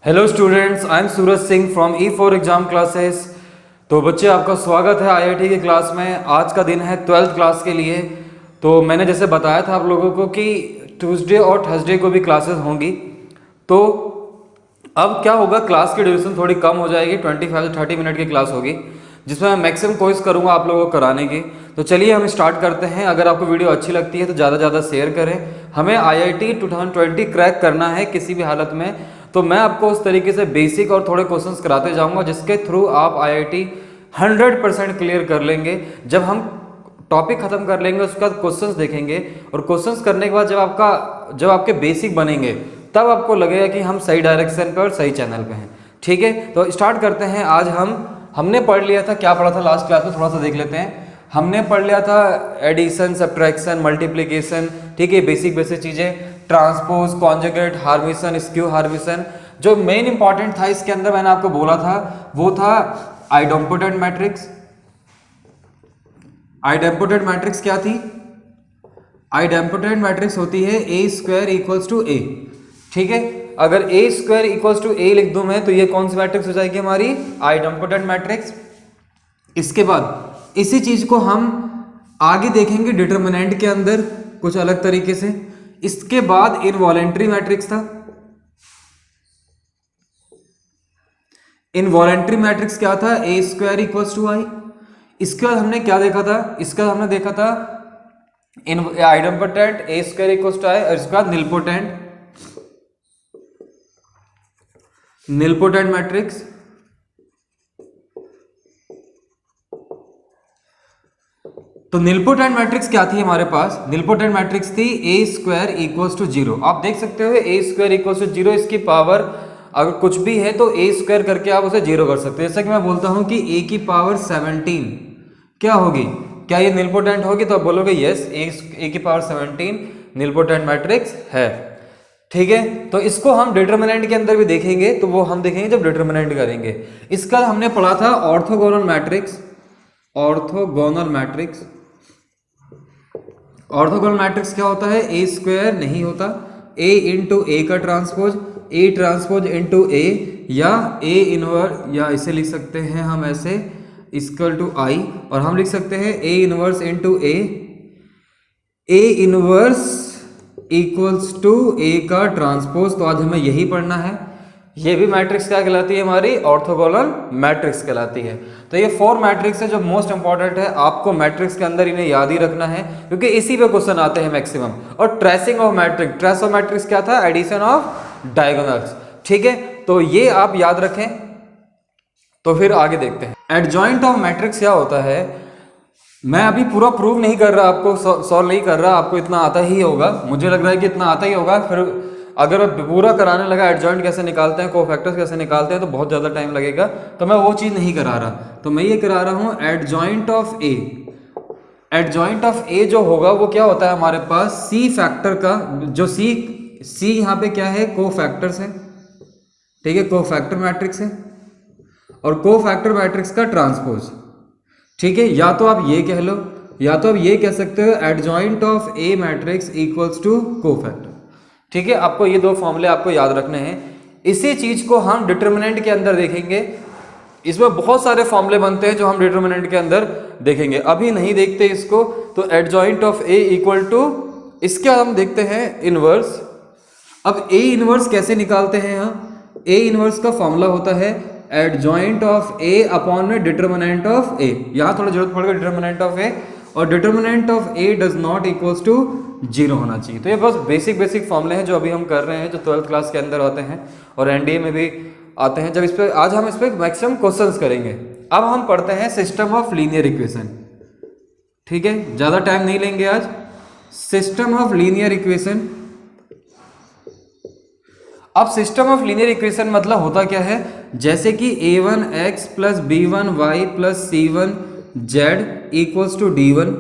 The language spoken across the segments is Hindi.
Hello students, I am Suraj Singh from E4 exam classes. तो बच्चे, आपका स्वागत है आईआईटी की क्लास में। आज का दिन है 12th क्लास के लिए। तो मैंने जैसे बताया था आप लोगों को कि ट्यूसडे और थर्सडे को भी क्लासेस होंगी। तो अब क्या होगा, क्लास की ड्यूरेशन थोड़ी कम हो जाएगी, 25 से 30 मिनट की क्लास होगी, जिसमें मैं मैक्सिमम कोशिश करूंगा आप लोगों को कराने की। तो चलिए हम स्टार्ट करते हैं। अगर आपको वीडियो अच्छी लगती है तो ज़्यादा से ज़्यादा शेयर करें। हमें आईआईटी 2020 क्रैक करना है किसी भी हालत में। तो मैं आपको उस तरीके से बेसिक और थोड़े क्वेश्चंस कराते जाऊंगा जिसके थ्रू आप आईआईटी 100% क्लियर कर लेंगे। जब हम टॉपिक खत्म कर लेंगे उसके बाद क्वेश्चंस देखेंगे, और क्वेश्चंस करने के बाद जब आपके बेसिक बनेंगे तब आपको लगेगा कि हम सही डायरेक्शन पे और सही चैनल पे हैं। ठीक है, तो स्टार्ट करते हैं। आज हमने पढ़ लिया था, क्या पढ़ा था लास्ट क्लास में, थोड़ा सा देख लेते हैं। हमने पढ़ लिया था एडिशन, सब्ट्रैक्शन, मल्टीप्लिकेशन। ठीक है, बेसिक चीजें, ट्रांसपोज, कॉन्जुगेट, हार्मिशन, स्क्यू हार्मिशन। जो मेन इंपॉर्टेंट था इसके अंदर मैंने आपको बोला था वो था आइडेम्पोटेंट मैट्रिक्स। आइडेम्पोटेंट मैट्रिक्स क्या थी? आइडेम्पोटेंट मैट्रिक्स होती है ए स्क्वायर इक्वल्स टू ए। ठीक है, अगर ए स्क्वायर इक्वल्स टू ए लिख दूं मैं तो ये कौन सी मैट्रिक्स हो जाएगी हमारी? Idempotent matrix. इसके बाद इसी चीज को हम आगे देखेंगे डिटरमिनेंट के अंदर कुछ अलग तरीके से। इसके बाद इनवॉलेंट्री मैट्रिक्स था। इनवॉलेंट्री मैट्रिक्स क्या था? ए स्क्वायर इक्वल्स टू आई। इसके बाद हमने क्या देखा था? इसके बाद हमने देखा था in idempotent A square equals to I, और इसके बाद निलपोटेंट मैट्रिक्स। तो निलपोटेंट मैट्रिक्स क्या थी हमारे पास? निलपोटेंट मैट्रिक्स थी ए स्क्वायर इक्वल्स टू 0। आप देख सकते हो ए स्क्वायर इक्वल्स टू 0, इसकी पावर अगर कुछ भी है तो ए स्क्वायर करके आप उसे 0 कर सकते हैं। जैसा कि मैं बोलता हूं कि ए की पावर 17 क्या होगी? क्या ये निलपोटेंट होगी? तो आप बोलोगे यस, ए की पावर 17 निलपोटेंट मैट्रिक्स है। ठीक है, तो इसको हम डिटरमिनेंट के अंदर भी देखेंगे, तो वो हम देखेंगे जब डिटरमिनेंट करेंगे। इसका हमने पढ़ा था orthogonal matrix. Orthogonal matrix, orthogonal matrix क्या होता है? ए स्क्वायर नहीं होता, ए इंटू ए का ट्रांसपोज, ए ट्रांसपोज इंटू ए, या ए इनवर्स, या इसे लिख सकते हैं हम ऐसे इक्वल टू आई, और हम लिख सकते हैं A inverse into A, A inverse equals to A का ट्रांसपोज। तो आज हमें यही पढ़ना है। ये भी मैट्रिक्स क्या कहलाती है? हमारी ऑर्थोगोनल मैट्रिक्स कहलाती है। तो ये 4 मैट्रिक्स है जो मोस्ट इंपॉर्टेंट है, आपको मैट्रिक्स के अंदर इन्हें याद ही रखना है क्योंकि इसी पे क्वेश्चन आते हैं मैक्सिमम। और tracing of matrix, trace of matrix क्या था? Addition of diagonals. ठीक है, तो ये आप याद रखें। तो फिर आगे देखते हैं। एडजॉइंट ऑफ मैट्रिक्स क्या होता है? मैं अभी पूरा प्रूव नहीं कर रहा, आपको सॉल्व नहीं कर रहा, आपको इतना आता ही होगा, मुझे लग रहा है कि इतना आता ही होगा। फिर अगर मैं पूरा कराने लगा एडजॉइंट कैसे निकालते हैं, कोफैक्टर्स कैसे निकालते हैं, तो बहुत ज़्यादा टाइम लगेगा, तो मैं वो चीज़ नहीं करा रहा। तो मैं ये करा रहा हूँ adjoint of A. Adjoint of A जो होगा वो क्या होता है हमारे पास? सी फैक्टर का, जो सी यहाँ पे क्या है? कोफैक्टर्स है। ठीक है, कोफैक्टर मैट्रिक्स है, और कोफैक्टर मैट्रिक्स का ट्रांसपोज। ठीक है, या तो आप ये कह लो, या तो आप ये कह सकते हो adjoint of A matrix equals to cofactor. ठीक है, आपको ये 2 फॉर्मूले आपको याद रखने हैं। इसी चीज को हम डिटरमिनेंट के अंदर देखेंगे। इसमें बहुत सारे फॉर्मूले बनते हैं जो हम डिटरमिनेंट के अंदर देखेंगे, अभी नहीं देखते इसको। तो adjoint of A equal to, इसके हम देखते हैं इनवर्स। अब ए इनवर्स कैसे निकालते हैं? हम ए इनवर्स का फॉर्मूला होता है एडजॉइंट ऑफ ए अपॉन में डिटरमिनेंट ऑफ ए। यहां थोड़ा जरूरत पड़ेगा डिटरमिनेंट ऑफ ए, और determinant of A does not equals to 0 होना चाहिए। तो ये बस बेसिक फॉर्मूले हैं जो अभी हम कर रहे हैं, जो 12th क्लास के अंदर आते हैं और एनडीए में भी आते हैं। जब इस पे आज हम इस पे मैक्सिमम क्वेश्चंस करेंगे। अब हम पढ़ते हैं सिस्टम ऑफ लीनियर इक्वेशन। ठीक है, ज्यादा टाइम नहीं लेंगे आज। System of linear equation. अब सिस्टम ऑफ लीनियर इक्वेशन मतलब होता क्या है? जैसे कि a1x plus b1y plus c1z equals to d1,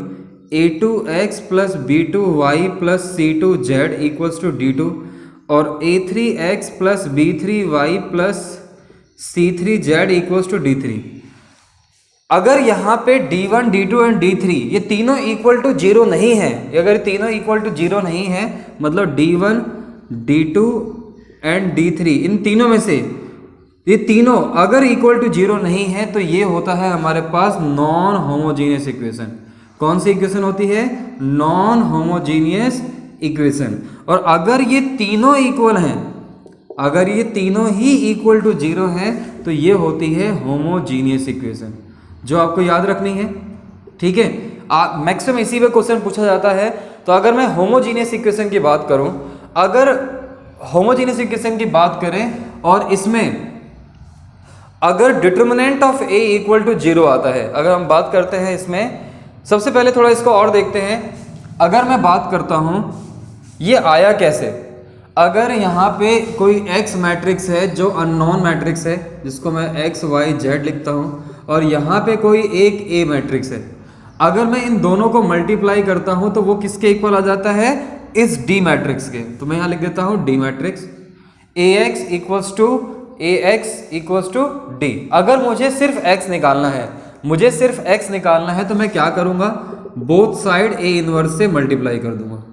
a2x plus b2y plus c2z equals to d2, और a3x plus b3y plus c3z equals to d3। अगर यहाँ पे d1, d2 एंड d3 ये तीनों इक्वल टू 0 नहीं है, अगर तीनों इक्वल टू 0 नहीं है, मतलब d1, d2 एंड D3, इन तीनों में से ये तीनों अगर इक्वल टू 0 नहीं है तो ये होता है हमारे पास नॉन होमोजीनियस इक्वेशन। कौन सी इक्वेशन होती है? Non homogeneous equation. और अगर ये तीनों इक्वल हैं, अगर ये तीनों ही इक्वल टू 0 है तो ये होती है होमोजीनियस इक्वेशन, जो आपको याद रखनी है। ठीक है, मैक्सिमम इसी पे क्वेश्चन पूछा जाता है। तो अगर मैं होमोजीनियस इक्वेशन की बात करूं, अगर होमोजीनियस इक्वेशन की बात करें और इसमें अगर determinant of A equal to 0 आता है, अगर हम बात करते हैं इसमें, सबसे पहले थोड़ा इसको और देखते हैं। अगर मैं बात करता हूं ये आया कैसे, अगर यहाँ पे कोई x मैट्रिक्स है जो अननोन मैट्रिक्स है, जिसको मैं x y z लिखता हूँ, और यहाँ पे कोई एक a मैट्रिक्स है, अगर मैं इन दोनों को मल्टीप्लाई करता हूँ तो वो किसके इक्वल आ जाता है? इस D मैट्रिक्स के। तो मैं यहाँ लिख देता हूँ D matrix, ax equals to D। अगर मुझे सिर्फ x निकालना है, मुझे सिर्फ x निकालना है, तो मैं क्या करूँगा? बोथ साइड a इनवर्स से मल्टीप्लाई कर दूंगा।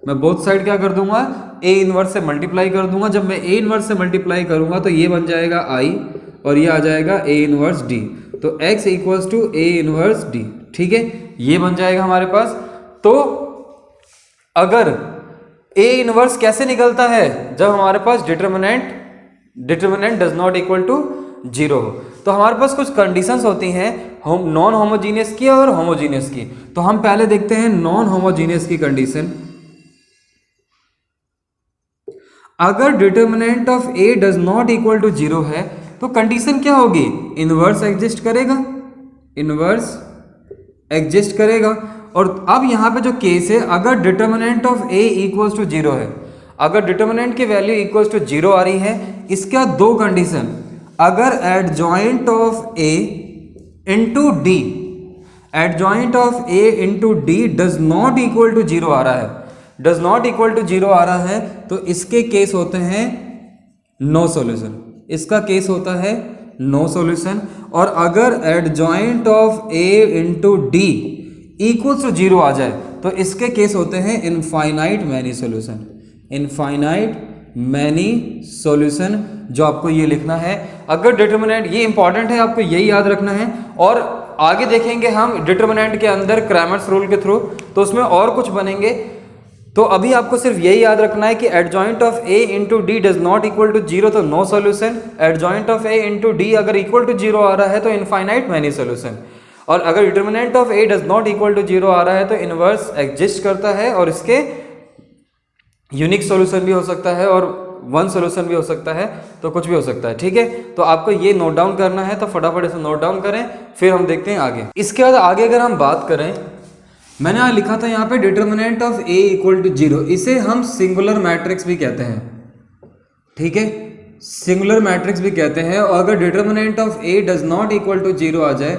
मैं बोथ साइड क्या कर दूंगा? a इनवर्स से मल्टीप्लाई कर दूंगा। जब मैं a इनवर्स से मल्टीप्लाई करूंगा तो ये बन जाएगा i और ये आ जाएगा a इनवर्स d। तो x equals to a inverse d। ठीक है, ये बन जाएगा हमारे पास। तो अगर a इनवर्स कैसे निकलता है? जब हमारे पास determinant does not equal to 0 हो। तो हमारे पास कुछ कंडीशंस होती हैं नॉन होमोजीनियस की और होमोजीनियस की। तो हम पहले देखते हैं नॉन होमोजीनियस की कंडीशन। अगर determinant of a does not equal to 0 है तो कंडीशन क्या होगी? इनवर्स एग्जिस्ट करेगा, इनवर्स एग्जिस्ट करेगा। और अब यहाँ पे जो केस है, अगर determinant of a equals to 0 है, अगर डिटर्मिनेंट की वैल्यू इक्वल्स टू 0 आ रही है, इसका दो कंडीशन, अगर adjoint of a into d, adjoint of a into d does not equal to 0 आ रहा है, डज नॉट इक्वल टू 0 आ रहा है, तो इसके केस होते हैं नो सॉल्यूशन। इसका केस होता है नो सॉल्यूशन। और अगर adjoint of a into d equals to 0 आ जाए तो इसके केस होते हैं infinite many solution. Infinite many solution, जो आपको ये लिखना है। अगर डिटर्मिनेंट, ये इंपॉर्टेंट है, आपको यही याद रखना है। और आगे देखेंगे हम डिटर्मिनेंट के अंदर क्रैमर्स रूल के थ्रू, तो उसमें और कुछ बनेंगे। तो अभी आपको सिर्फ यही याद रखना है कि adjoint of a into D does not equal to 0, तो no solution. Adjoint of a into D अगर इक्वल टू 0 आ रहा है तो इनफाइनाइट मैनी सॉल्यूशन। और अगर determinant of a does not equal to 0 आ रहा है तो इनवर्स एग्जिस्ट करता है, और इसके यूनिक सॉल्यूशन भी हो सकता है और वन सॉल्यूशन भी हो सकता है, तो कुछ भी हो सकता है। ठीक है, तो आपको ये नोट डाउन करना है, तो फटाफट इसे नोट डाउन करें, फिर हम देखते हैं आगे। इसके बाद आगे अगर हम बात करें, मैंने यहाँ लिखा था यहाँ पे determinant of a equal to 0, इसे हम सिंगुलर मैट्रिक्स भी कहते हैं। ठीक है, सिंगुलर मैट्रिक्स भी कहते हैं। और अगर determinant of a does not equal to 0 आ जाए,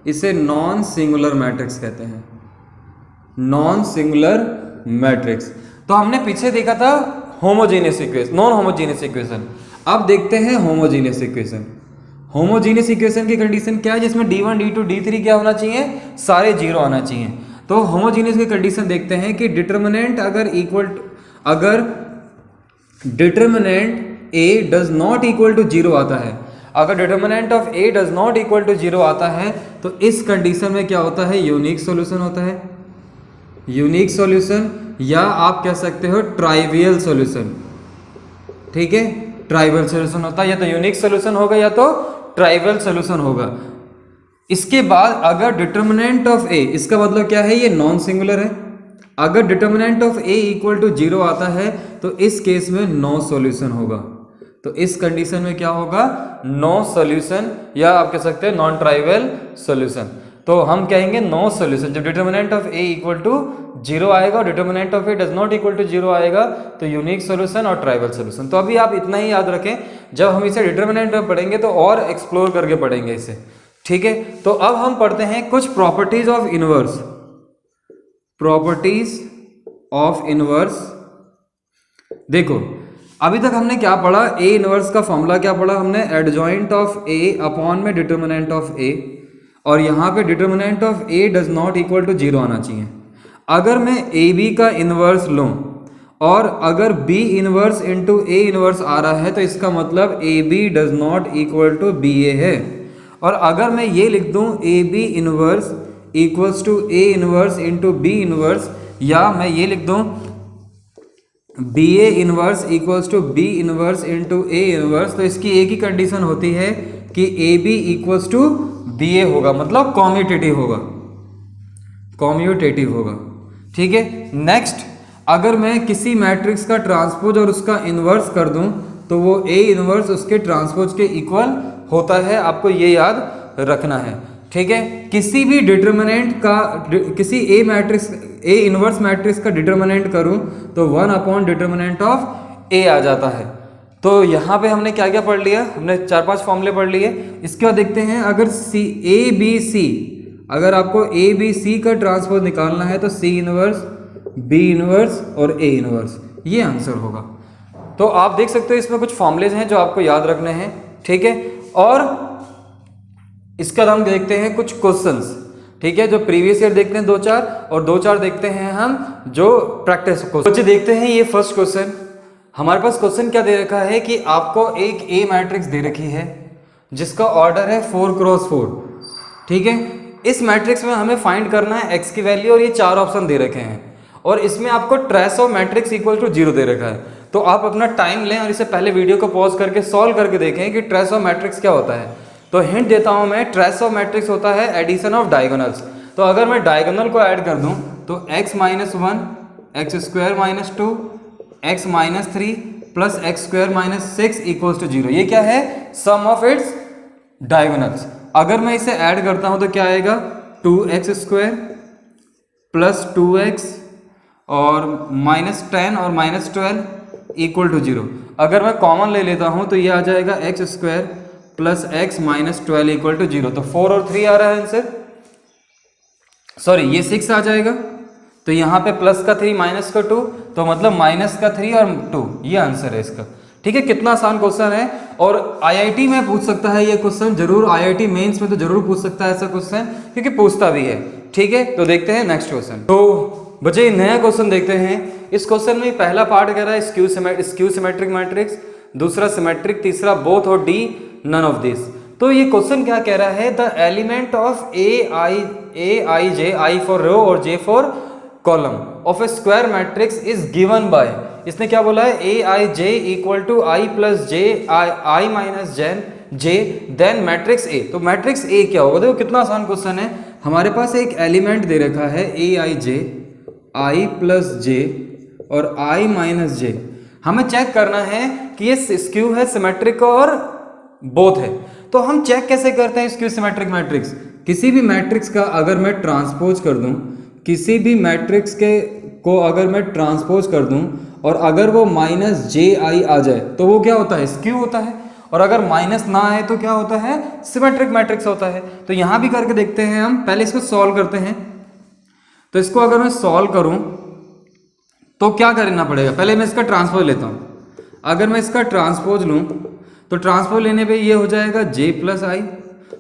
इसे नॉन सिंगुलर मैट्रिक्स कहते हैं, नॉन सिंगुलर मैट्रिक्स। तो हमने पीछे देखा था homogeneous equation, non homogeneous equation. अब देखते हैं होमोजीनियस इक्वेशन। होमोजीनियस इक्वेशन की कंडीशन क्या है? जिसमें d1 d2 d3 क्या होना चाहिए? सारे 0 आना चाहिए। तो होमोजीनियस की कंडीशन देखते हैं कि डिटर्मिनेंट अगर determinant a does not equal to 0 आता है, अगर determinant of a does not equal to 0 आता है, तो इस कंडीशन में क्या होता है? यूनिक सॉल्यूशन होता है, यूनिक सॉल्यूशन, या आप कह सकते हो ट्राइवियल सॉल्यूशन। ठीक है, ट्राइवियल सॉल्यूशन होता है, या तो यूनिक सॉल्यूशन होगा या तो ट्राइवियल सॉल्यूशन होगा। इसके बाद अगर डिटर्मिनेंट ऑफ a, इसका मतलब क्या है? ये नॉन सिंगुलर है। अगर determinant of a equal to 0 आता है तो इस केस में नो सॉल्यूशन होगा। तो इस कंडीशन में क्या होगा? नो सॉल्यूशन, या आप कह सकते हैं नॉन ट्राइवियल सॉल्यूशन। तो हम कहेंगे नो सॉल्यूशन जब determinant of a equal to 0 आएगा और determinant of a does not equal to 0 आएगा, तो यूनिक सॉल्यूशन और ट्राइवियल सॉल्यूशन। तो अभी आप इतना ही याद रखें, जब हम इसे डिटर्मिनेंट में पढ़ेंगे तो और एक्सप्लोर करके पढ़ेंगे इसे। ठीक है, तो अब हम पढ़ते हैं कुछ properties of inverse. Properties of inverse, देखो अभी तक हमने क्या पढ़ा? a इनवर्स का फॉर्मूला क्या पढ़ा हमने? एडजॉइंट ऑफ a अपॉन में डिटर्मिनेंट ऑफ a, और यहाँ पे determinant of a does not equal to 0 आना चाहिए। अगर मैं ab का इनवर्स लूँ और अगर B inverse into A inverse आ रहा है तो इसका मतलब AB does not equal to BA है। और अगर मैं ये लिख दूं AB inverse equals to A inverse into B inverse, या मैं ये लिख दूं BA inverse equals to B inverse into A inverse, तो इसकी एक ही कंडीशन होती है कि AB इक्वल्स टू BA होगा, मतलब कॉम्यूटेटिव होगा। ठीक है। नेक्स्ट, अगर मैं किसी मैट्रिक्स का ट्रांसपोज और उसका इन्वर्स कर दूं तो वो A इन्वर्स उसके ट्रांसपोज के इक्वल होता है, आपको ये याद रखना है। ठीक है। किसी भी डिटर्मिनेंट का, किसी A इन्वर्स मैट्रिक्स का डिटर्मिनेंट करूं तो 1 अपॉन डिटर्मिनेंट ऑफ A आ जाता है। तो यहाँ पे हमने क्या क्या पढ़ लिया, हमने 4-5 फॉर्मूले पढ़ लिए। इसके बाद देखते हैं, अगर ABC, अगर आपको ABC का ट्रांसपोज निकालना है तो C इनवर्स, B इनवर्स और A इनवर्स, ये आंसर होगा। तो आप देख सकते हो इसमें कुछ फॉर्मूलेज हैं जो आपको याद रखने हैं। ठीक है। और इसके बाद हम देखते हैं कुछ क्वेश्चंस। ठीक है, जो प्रीवियस ईयर देखते हैं 2-4, और 2-4 देखते हैं हम जो प्रैक्टिस क्वेश्चन। बच्चे देखते हैं ये फर्स्ट क्वेश्चन। हमारे पास क्वेश्चन क्या दे रखा है कि आपको एक A मैट्रिक्स दे रखी है जिसका ऑर्डर है 4x4। ठीक है। इस मैट्रिक्स में हमें फाइंड करना है x की वैल्यू, और ये 4 ऑप्शन दे रखे हैं, और इसमें आपको trace of matrix equal to 0 दे रखा है। तो आप अपना टाइम लें और इससे पहले वीडियो को पॉज करके सॉल्व करके देखें कि ट्रेस ऑफ मैट्रिक्स क्या होता है। तो हिंट देता हूं मैं, ट्रेस ऑफ मैट्रिक्स होता है एडिशन ऑफ डायगोनल्स। तो अगर मैं डायगोनल को ऐड कर दूं तो x minus 1, x square minus 2, x minus 3 plus x square minus 6 equals to 0। ये क्या है? Sum of its diagonals. अगर मैं इसे ऐड करता हूं तो क्या आएगा? 2x स्क्वायर प्लस 2x और माइनस 10 और माइनस 12 इक्वल टू 0। अगर मैं कॉमन ले लेता हूं तो ये आ जाएगा x square plus x minus 12 equal to 0। तो 4 और 3 आ रहा है आंसर, सॉरी ये 6 आ जाएगा। तो यहाँ पे प्लस का 3 माइनस का 2, तो मतलब माइनस का 3 और 2, ये आंसर है इसका। ठीक है, कितना आसान क्वेश्चन है। और आईआईटी में पूछ सकता है ये क्वेश्चन, जरूर आईआईटी मेंस में तो जरूर पूछ सकता है ऐसा क्वेश्चन, क्योंकि पूछता भी है। ठीक है, तो देखते हैं नेक्स्ट क्वेश्चन। तो बच्चे नया क्वेश्चन देखते हैं। इस क्वेश्चन में पहला पार्ट कह रहा है स्क्यू सिमेट्रिक मैट्रिक्स, दूसरा सिमेट्रिक, तीसरा बोथ और डी नन ऑफ दिस। तो ये क्वेश्चन क्या कह रहा है? The element of I J, I for row और J for column of A square matrix is given by, इसने क्या बोला है? A I J equal to I plus J I minus J then matrix A. तो मैट्रिक्स ए क्या होगा? देखो कितना आसान क्वेश्चन है। हमारे पास एक एलिमेंट दे रखा है A I J, I plus जे और आई माइनस जे। हमें चेक करना है कि ये स्क्यू है, सिमेट्रिक और बोथ है। तो हम चेक कैसे करते हैं स्क्यू सिमेट्रिक मैट्रिक्स? किसी भी मैट्रिक्स का अगर मैं ट्रांसपोज कर दूं, किसी भी मैट्रिक्स को अगर मैं ट्रांसपोज कर दूं और अगर वो माइनस जे आई आ जाए तो वो क्या होता है? स्क्यू होता है। और अगर माइनस ना आए तो क्या होता है? सिमेट्रिक मैट्रिक्स होता है। तो यहां भी करके देखते हैं हम। पहले इसको सॉल्व करते हैं। तो इसको अगर मैं सॉल्व करूं तो क्या करना पड़ेगा? पहले मैं इसका ट्रांसपोज लेता हूं। अगर मैं इसका ट्रांसपोज लूं तो ट्रांसपोज लेने पे ये हो जाएगा जे प्लस आई,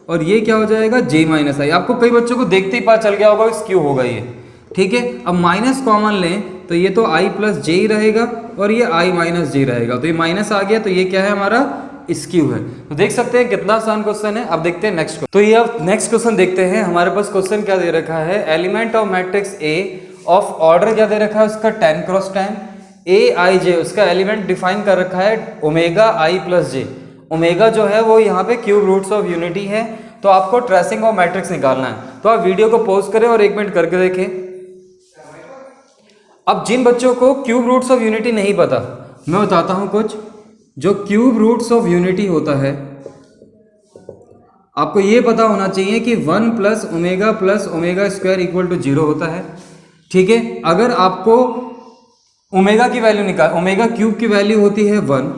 और ये क्या हो जाएगा? जे माइनस आई। आपको कई बच्चों को देखते ही पता चल गया होगा स्क्यू होगा ये। ठीक है, अब माइनस कॉमन लें तो ये तो आई प्लस जे ही रहेगा और ये आई माइनस जे रहेगा। तो ये माइनस आ गया, तो ये क्या है? हमारा स्क्यू है। तो देख सकते हैं कितना आसान क्वेश्चन है। अब देखते हैं नेक्स्ट क्वेश्चन। तो ये अब नेक्स्ट क्वेश्चन देखते हैं। हमारे पास क्वेश्चन क्या दे रखा है? Element of matrix A of order क्या दे रखा है उसका? 10 क्रॉस 10। ए आई जे उसका एलिमेंट डिफाइन कर रखा है ओमेगा आई प्लस जे। ओमेगा जो है वो यहाँ पे क्यूब रूट्स ऑफ यूनिटी है। तो आपको ट्रेसिंग ऑफ मैट्रिक्स निकालना है। तो आप वीडियो को पॉज करें और 1 मिनट करके देखें। अब जिन बच्चों को क्यूब रूट्स ऑफ यूनिटी नहीं पता, मैं बताता हूं कुछ। जो क्यूब रूट्स ऑफ यूनिटी होता है, आपको ये पता होना चाहिए कि 1 plus omega square equal to 0 होता है। ठीक है, अगर आपको ओमेगा की वैल्यू निकाल, ओमेगा क्यूब की वैल्यू होती है 1।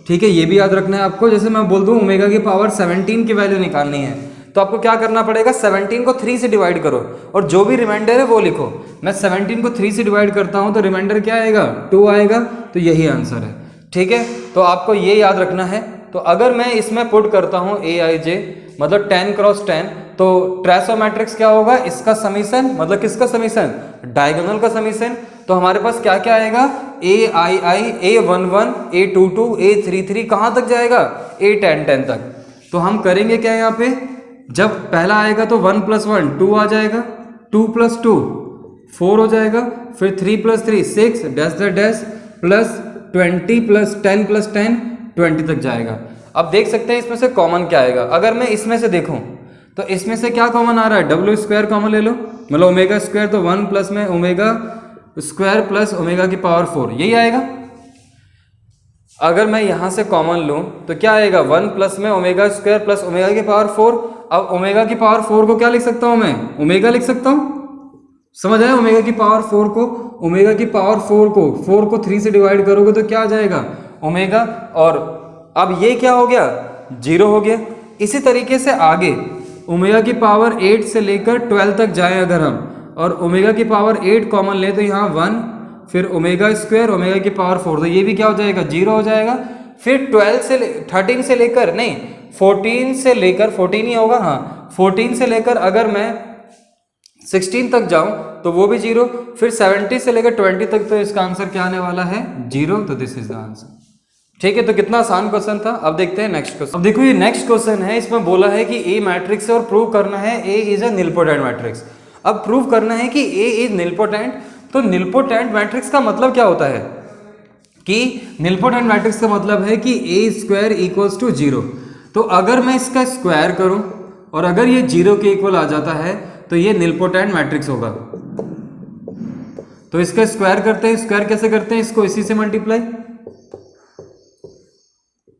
ठीक है, ये भी याद रखना है आपको। जैसे मैं बोल दूं ओमेगा की पावर 17 की वैल्यू निकालनी है, तो आपको क्या करना पड़ेगा? 17 को 3 से डिवाइड करो और जो भी रिमाइंडर है वो लिखो। मैं 17 को 3 से डिवाइड करता हूं तो रिमाइंडर क्या आएगा? 2 आएगा। तो यही आंसर है। ठीक है, तो आपको ये याद रखना है। तो अगर मैं इसमें पुट करता हूं ए आई जे, मतलब 10 क्रॉस 10, तो ट्रेस ऑफ मैट्रिक्स क्या होगा? इसका समीशन, मतलब किसका समीशन? डायगोनल का समीशन। तो हमारे पास क्या क्या आएगा, A11, A11, A22, A33, कहाँ तक जाएगा, A10 तक। तो हम करेंगे क्या यहाँ पे, जब पहला आएगा तो 1 + 1 2 आ जाएगा, 2 + 2 4 हो जाएगा, फिर 3 + 3 6 डैश द डैश प्लस 20 + 10 + 10 20 तक जाएगा। अब देख सकते हैं इसमें से कॉमन क्या आएगा। अगर मैं इसमें से देखूं तो इसमें से क्या कॉमन आ रहा है, W² कॉमन ले लो, मतलब ω², तो 1 प्लस में ω² प्लस ω⁴ यही आएगा। अगर मैं यहां से कॉमन लूं तो क्या आएगा, 1 प्लस में ω² प्लस ω⁴। अब ω⁴ को क्या लिख सकता हूं मैं, ओमेगा लिख सकता हूं, समझ आया। ω⁴ को ω⁴ को 4 को 3 से डिवाइड करोगे तो क्या आ जाएगा, ओमेगा। और अब ये क्या हो गया, 0 हो गया। इसी तरीके से आगे ω⁴ से लेकर 12 तक जाए अगर हम, और ω⁴ कॉमन ले तो यहाँ 1, फिर ω², ω⁴, तो ये भी क्या हो जाएगा, 0 हो जाएगा। फिर 13 से लेकर, नहीं 14 से लेकर, 14 ही होगा, हाँ 14 से लेकर अगर मैं 16 तक जाऊं तो वो भी 0, फिर 70 से लेकर 20 तक, तो इसका आंसर क्या आने वाला है, 0। तो दिस इज द आंसर। ठीक है, तो कितना आसान क्वेश्चन था। अब देखते हैं नेक्स्ट क्वेश्चन। अब देखो ये नेक्स्ट क्वेश्चन है, इसमें बोला है कि ए मैट्रिक्स है और प्रूव करना है ए इज ए निलपोटेंट मैट्रिक्स। अब प्रूव करना है कि ए इज निलपोटेंट, तो निलपोटेंट मैट्रिक्स का मतलब क्या होता है, कि निलपोटेंट मैट्रिक्स का मतलब है कि A² = 0। तो अगर मैं इसका स्क्वायर करूं और अगर ये 0 के इक्वल आ जाता है तो ये निलपोटेंट मैट्रिक्स होगा। तो इसका स्क्वायर करते हैं, स्क्वायर कैसे करते हैं, इसको इसी से मल्टीप्लाई।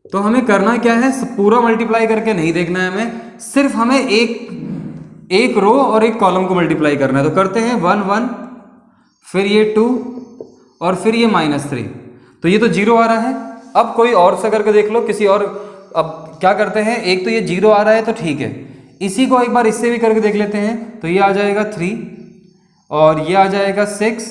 तो हमें करना क्या है, पूरा मल्टीप्लाई करके नहीं देखना है हमें, सिर्फ हमें एक रो और एक कॉलम को मल्टीप्लाई करना है। तो करते हैं 1 1, फिर ये 2 और फिर ये -3, तो ये तो 0 आ रहा है। अब कोई और से करके देख लो, किसी और, अब क्या करते हैं, एक तो ये 0 आ रहा है तो ठीक है, इसी को एक बार इससे भी करके देख लेते हैं। तो ये आ जाएगा 3 और ये आ जाएगा 6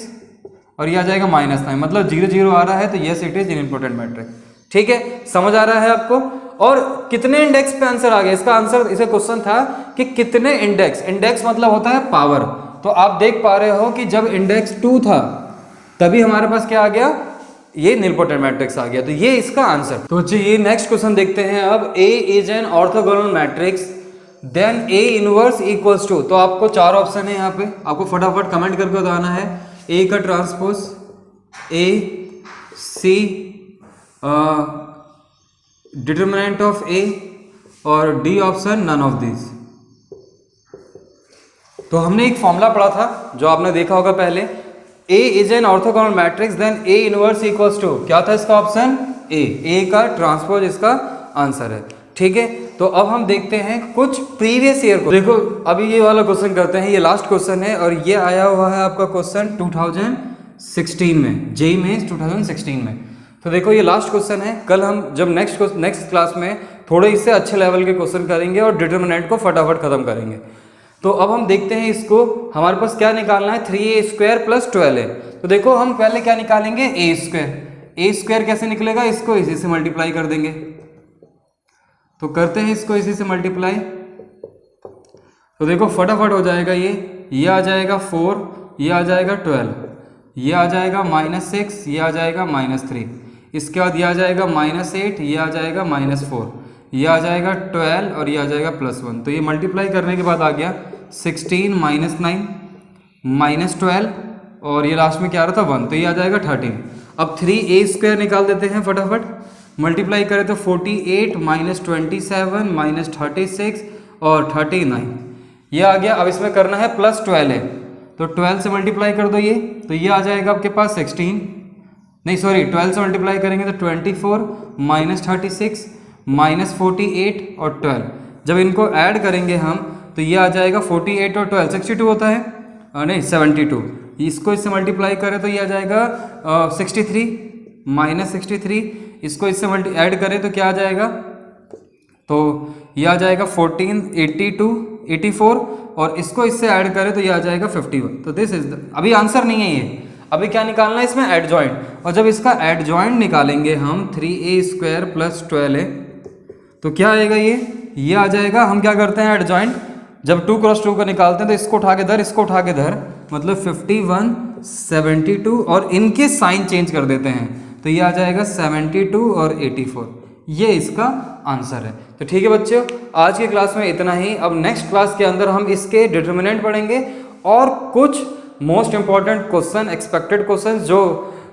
और ये आ जाएगा -9, मतलब 0 0 आ रहा है, तो यस इट इज इनइम्पोर्टेंट मैट्रिक्स। ठीक है, समझ आ रहा है आपको। और कितने इंडेक्स पे आंसर आ गया, इसका आंसर, इसे क्वेश्चन था कि कितने इंडेक्स, इंडेक्स मतलब होता है पावर। तो आप देख पा रहे हो कि जब इंडेक्स 2 था तभी हमारे पास क्या आ गया, ये निलपोटेंट मैट्रिक्स आ गया। तो ये इसका आंसर। तो ये नेक्स्ट क्वेश्चन देखते हैं। अब A is an orthogonal matrix then A−1 = 2। तो आपको 4 ऑप्शन है यहाँ पे, आपको फटाफट कमेंट करके बताना है। A का transpose A, C determinant of A और D option none of this. तो हमने एक फॉर्मूला पढ़ा था जो आपने देखा होगा पहले, A is an orthogonal matrix then A−1 = 2। क्या था इसका ऑप्शन, A का ट्रांसपोज इसका आंसर है। ठीक है, तो अब हम देखते हैं कुछ प्रीवियस ईयर को। देखो अभी ये वाला क्वेश्चन करते हैं, ये लास्ट क्वेश्चन है और ये आया हुआ है आपका क्वेश्चन 2016 में, जेईई मेंस 2016 में। तो देखो ये लास्ट क्वेश्चन है। कल हम जब नेक्स्ट क्लास में थोड़े इससे अच्छे लेवल के क्वेश्चन करेंगे और डिटर्मिनेंट को फटाफट खत्म करेंगे। तो अब हम देखते हैं इसको, हमारे पास क्या निकालना है, 3A² + 12A। तो देखो हम पहले क्या निकालेंगे, A² कैसे निकलेगा, इसको इसी से मल्टीप्लाई कर देंगे। तो करते हैं इसको इसी से मल्टीप्लाई। तो देखो फटाफट हो जाएगा, ये आ जाएगा 4, ये आ जाएगा 12, ये आ जाएगा -6, ये आ जाएगा -3, इसके बाद ये आ जाएगा -8, ये आ जाएगा -4, ये आ जाएगा 12 और ये आ जाएगा +1। तो ये मल्टीप्लाई करने के बाद आ गया 16 -9 -12 और ये लास्ट में क्या आ रहा था 1, तो ये आ जाएगा 13। अब 3A² निकाल देते हैं फटाफट, मल्टीप्लाई करें तो 48 -27 -36 और 39, ये आ गया। अब इसमें करना है +12 है, तो 12 से मल्टीप्लाई कर दो ये, तो ये आ जाएगा आपके पास 16, नहीं सॉरी 12 से मल्टीप्लाई करेंगे तो 24 -36 -48 और 12, जब इनको ऐड करेंगे हम तो ये आ जाएगा 48 और 12 62 होता है, नहीं 72। इसको इससे मल्टीप्लाई करें तो ये आ जाएगा 63 -63, इसको इससे ऐड करें तो क्या आ जाएगा, तो ये आ जाएगा 14 82 84 और इसको इससे ऐड करें तो ये आ जाएगा 51। तो दिस इज अभी आंसर नहीं है ये, अभी क्या निकालना है इसमें एडजॉइंट, और जब इसका एडजॉइंट निकालेंगे हम 3A² + 12A तो क्या आएगा, ये आ जाएगा। हम क्या करते हैं एडजॉइंट, जब 2 × 2 को निकालते हैं तो इसको उठा के धर, इसको उठा के धर, मतलब 51 72 और इनके साइन चेंज कर देते हैं तो ये आ जाएगा 72 और 84, ये इसका आंसर है। तो ठीक है बच्चों, आज की क्लास में इतना ही। अब नेक्स्ट क्लास के अंदर हम इसके डिटर्मिनेंट पढ़ेंगे और कुछ most important question, expected question जो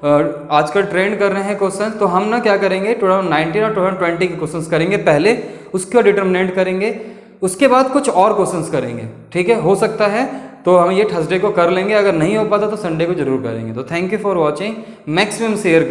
आजकल ट्रेंड कर रहे हैं क्वेश्चन, तो हम ना क्या करेंगे 2019 और 2020 के क्वेश्चंस करेंगे पहले, उसके बाद डिटर्मिनेंट करेंगे, उसके बाद कुछ और क्वेश्चंस करेंगे। ठीक है, हो सकता है तो हम ये थर्सडे को कर लेंगे, अगर नहीं हो पाता तो संडे को जरूर करेंगे। तो thank you for watching, maximum share